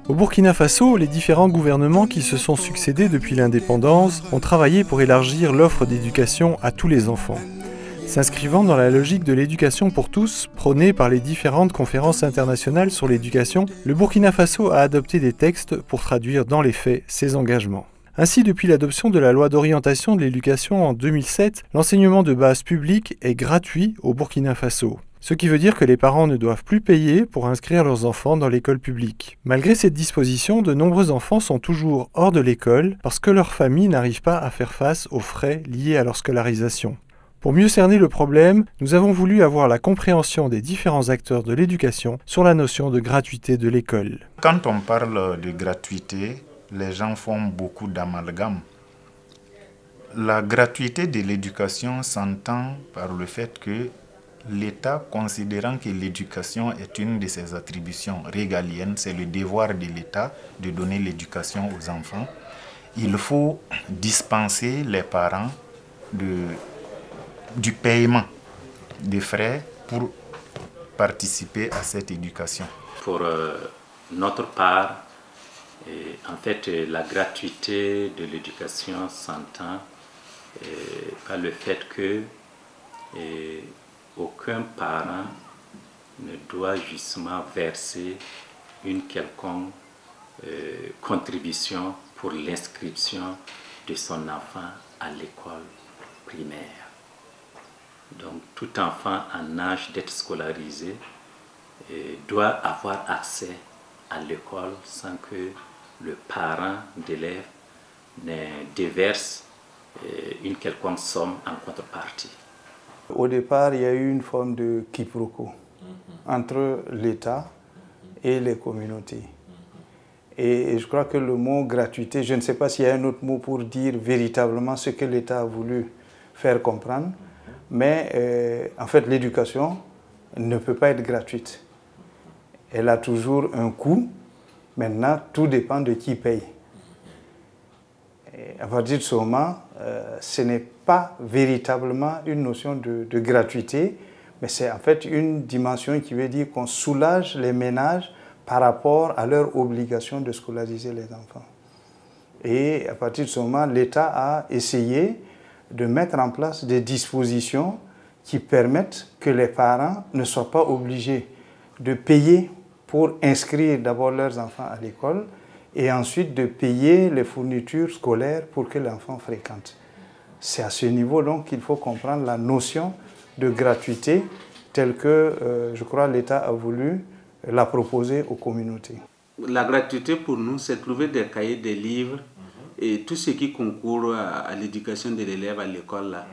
Au Burkina Faso, les différents gouvernements qui se sont succédés depuis l'indépendance ont travaillé pour élargir l'offre d'éducation à tous les enfants. S'inscrivant dans la logique de l'éducation pour tous, prônée par les différentes conférences internationales sur l'éducation, le Burkina Faso a adopté des textes pour traduire dans les faits ses engagements. Ainsi, depuis l'adoption de la loi d'orientation de l'éducation en 2007, l'enseignement de base public est gratuit au Burkina Faso. Ce qui veut dire que les parents ne doivent plus payer pour inscrire leurs enfants dans l'école publique. Malgré cette disposition, de nombreux enfants sont toujours hors de l'école parce que leur famille n'arrive pas à faire face aux frais liés à leur scolarisation. Pour mieux cerner le problème, nous avons voulu avoir la compréhension des différents acteurs de l'éducation sur la notion de gratuité de l'école. Quand on parle de gratuité, les gens font beaucoup d'amalgames. La gratuité de l'éducation s'entend par le fait que l'État, considérant que l'éducation est une de ses attributions régaliennes, c'est le devoir de l'État de donner l'éducation aux enfants, il faut dispenser les parents du paiement des frais pour participer à cette éducation. Pour notre part, en fait, la gratuité de l'éducation s'entend par le fait que aucun parent ne doit justement verser une quelconque contribution pour l'inscription de son enfant à l'école primaire. Donc tout enfant en âge d'être scolarisé doit avoir accès à l'école sans que le parent d'élève ne déverse une quelconque somme en contrepartie. Au départ, il y a eu une forme de quiproquo entre l'État et les communautés. Et je crois que le mot gratuité, je ne sais pas s'il y a un autre mot pour dire véritablement ce que l'État a voulu faire comprendre, mais en fait l'éducation ne peut pas être gratuite. Elle a toujours un coût. Maintenant, tout dépend de qui paye. Et à partir de ce moment, ce n'est pas véritablement une notion de gratuité, mais c'est en fait une dimension qui veut dire qu'on soulage les ménages par rapport à leur obligation de scolariser les enfants. Et à partir de ce moment, l'État a essayé de mettre en place des dispositions qui permettent que les parents ne soient pas obligés de payer pour inscrire d'abord leurs enfants à l'école et ensuite de payer les fournitures scolaires pour que l'enfant fréquente. C'est à ce niveau donc qu'il faut comprendre la notion de gratuité telle que, je crois, l'État a voulu la proposer aux communautés. La gratuité pour nous, c'est trouver des cahiers, des livres et tout ce qui concourt à l'éducation de l'élève à l'école, là,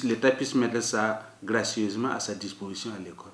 l'État puisse mettre ça gracieusement à sa disposition à l'école.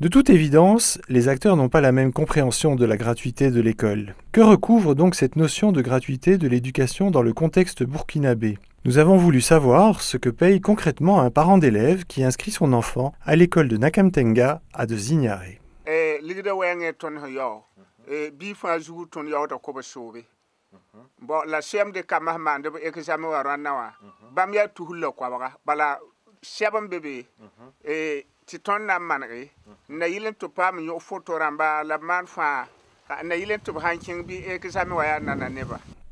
De toute évidence, les acteurs n'ont pas la même compréhension de la gratuité de l'école. Que recouvre donc cette notion de gratuité de l'éducation dans le contexte burkinabé ? Nous avons voulu savoir ce que paye concrètement un parent d'élève qui inscrit son enfant à l'école de Nakamtenga à de Zignaré.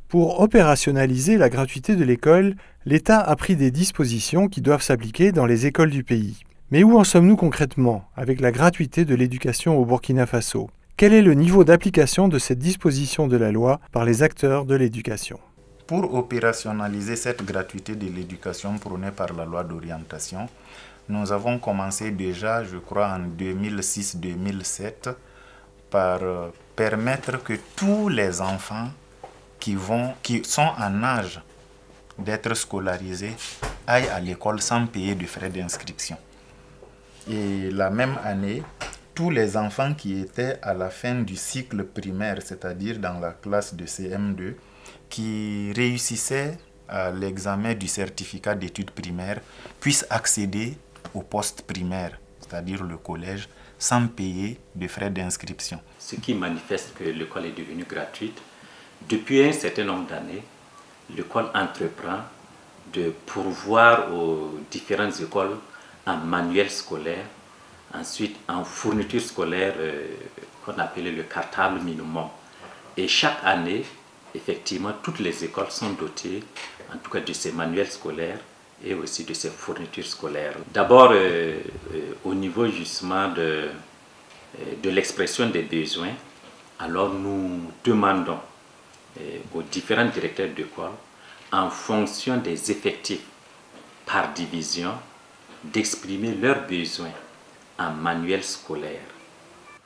Pour opérationnaliser la gratuité de l'école, l'État a pris des dispositions qui doivent s'appliquer dans les écoles du pays. Mais où en sommes-nous concrètement avec la gratuité de l'éducation au Burkina Faso ? Quel est le niveau d'application de cette disposition de la loi par les acteurs de l'éducation ? Pour opérationnaliser cette gratuité de l'éducation prônée par la loi d'orientation, nous avons commencé déjà, je crois, en 2006-2007 par permettre que tous les enfants qui sont en âge d'être scolarisés aillent à l'école sans payer de frais d'inscription. Et la même année, tous les enfants qui étaient à la fin du cycle primaire, c'est-à-dire dans la classe de CM2, qui réussissaient à l'examen du certificat d'études primaires, puissent accéder au poste primaire, c'est-à-dire le collège, sans payer de frais d'inscription. Ce qui manifeste que l'école est devenue gratuite. Depuis un certain nombre d'années, l'école entreprend de pourvoir aux différentes écoles en manuel scolaire, ensuite en fourniture scolaire qu'on appelait le cartable minimum. Et chaque année, effectivement, toutes les écoles sont dotées, en tout cas de ces manuels scolaires et aussi de ces fournitures scolaires. D'abord, au niveau justement de l'expression des besoins, alors nous demandons aux différents directeurs d'école, en fonction des effectifs par division, d'exprimer leurs besoins en manuel scolaire.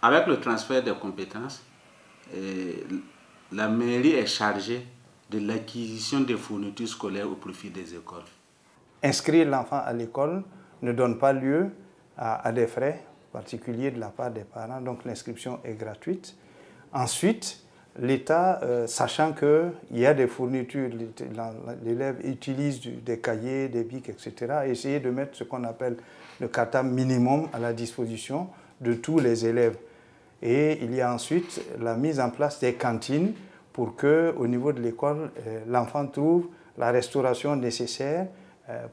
Avec le transfert des compétences, la mairie est chargée de l'acquisition des fournitures scolaires au profit des écoles. Inscrire l'enfant à l'école ne donne pas lieu à des frais particuliers de la part des parents, donc l'inscription est gratuite. Ensuite, l'État, sachant qu'il y a des fournitures, l'élève utilise des cahiers, des bics, etc., a essayé de mettre ce qu'on appelle le cartable minimum à la disposition de tous les élèves. Et il y a ensuite la mise en place des cantines pour qu'au niveau de l'école, l'enfant trouve la restauration nécessaire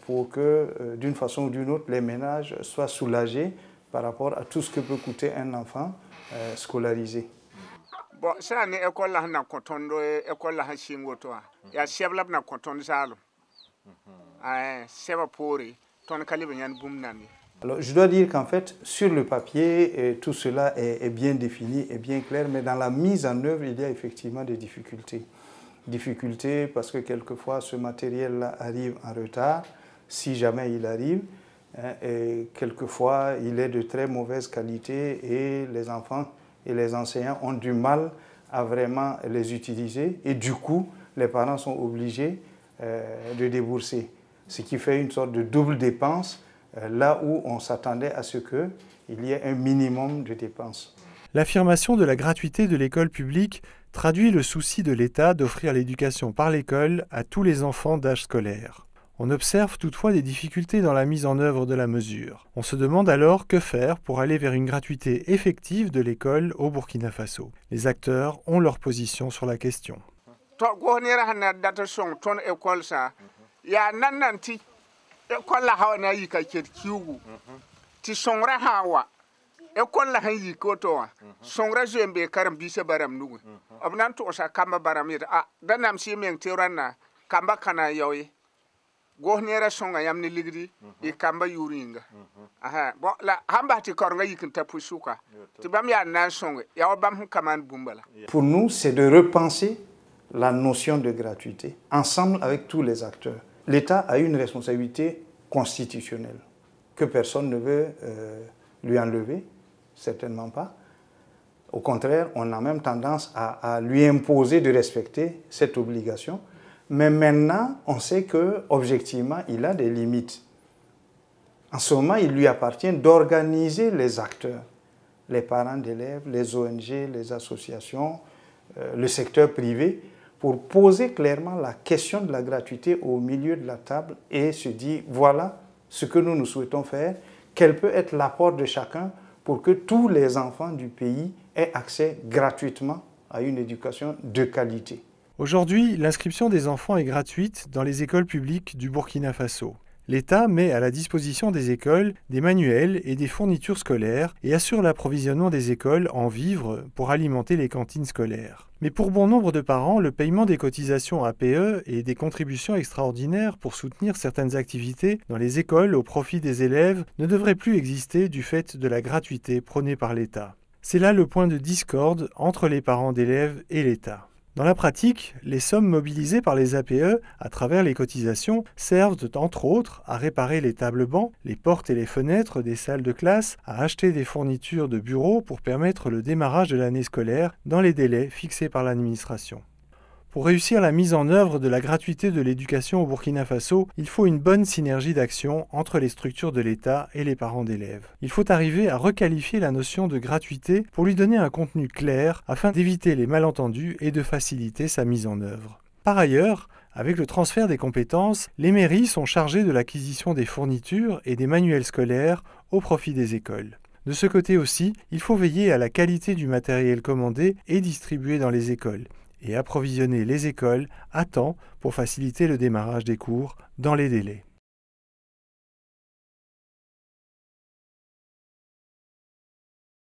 pour que, d'une façon ou d'une autre, les ménages soient soulagés par rapport à tout ce que peut coûter un enfant scolarisé. Bon, ça n'est école là na kotondo école là chingo toi. Ya chebla na kotondo salo. Seba pori ton kalibe nyan boum nani. Alors, je dois dire qu'en fait, sur le papier, tout cela est bien défini et bien clair, mais dans la mise en œuvre, il y a effectivement des difficultés. Difficultés parce que quelquefois, ce matériel-là arrive en retard, si jamais il arrive, et quelquefois, il est de très mauvaise qualité et les enfants et les enseignants ont du mal à vraiment les utiliser et du coup, les parents sont obligés de débourser, ce qui fait une sorte de double dépense là où on s'attendait à ce qu'il y ait un minimum de dépenses. L'affirmation de la gratuité de l'école publique traduit le souci de l'État d'offrir l'éducation par l'école à tous les enfants d'âge scolaire. On observe toutefois des difficultés dans la mise en œuvre de la mesure. On se demande alors que faire pour aller vers une gratuité effective de l'école au Burkina Faso. Les acteurs ont leur position sur la question. Gohnera songa yamni ligdi e kamba yuringa bon la hamba ti kornga yikinta pusuka ti bam ya nan songa ya bam kaman bumbala. Pour nous, c'est de repenser la notion de gratuité ensemble avec tous les acteurs. L'État a une responsabilité constitutionnelle que personne ne veut lui enlever, certainement pas. Au contraire, on a même tendance à lui imposer de respecter cette obligation. Mais maintenant, on sait qu'objectivement, il a des limites. En ce moment, il lui appartient d'organiser les acteurs, les parents d'élèves, les ONG, les associations, le secteur privé, pour poser clairement la question de la gratuité au milieu de la table et se dire, voilà ce que nous souhaitons faire, quel peut être l'apport de chacun pour que tous les enfants du pays aient accès gratuitement à une éducation de qualité. Aujourd'hui, l'inscription des enfants est gratuite dans les écoles publiques du Burkina Faso. L'État met à la disposition des écoles des manuels et des fournitures scolaires et assure l'approvisionnement des écoles en vivres pour alimenter les cantines scolaires. Mais pour bon nombre de parents, le paiement des cotisations APE et des contributions extraordinaires pour soutenir certaines activités dans les écoles au profit des élèves ne devrait plus exister du fait de la gratuité prônée par l'État. C'est là le point de discorde entre les parents d'élèves et l'État. Dans la pratique, les sommes mobilisées par les APE à travers les cotisations servent entre autres à réparer les tables-bancs, les portes et les fenêtres des salles de classe, à acheter des fournitures de bureaux pour permettre le démarrage de l'année scolaire dans les délais fixés par l'administration. Pour réussir la mise en œuvre de la gratuité de l'éducation au Burkina Faso, il faut une bonne synergie d'action entre les structures de l'État et les parents d'élèves. Il faut arriver à requalifier la notion de gratuité pour lui donner un contenu clair afin d'éviter les malentendus et de faciliter sa mise en œuvre. Par ailleurs, avec le transfert des compétences, les mairies sont chargées de l'acquisition des fournitures et des manuels scolaires au profit des écoles. De ce côté aussi, il faut veiller à la qualité du matériel commandé et distribué dans les écoles, et approvisionner les écoles à temps pour faciliter le démarrage des cours dans les délais.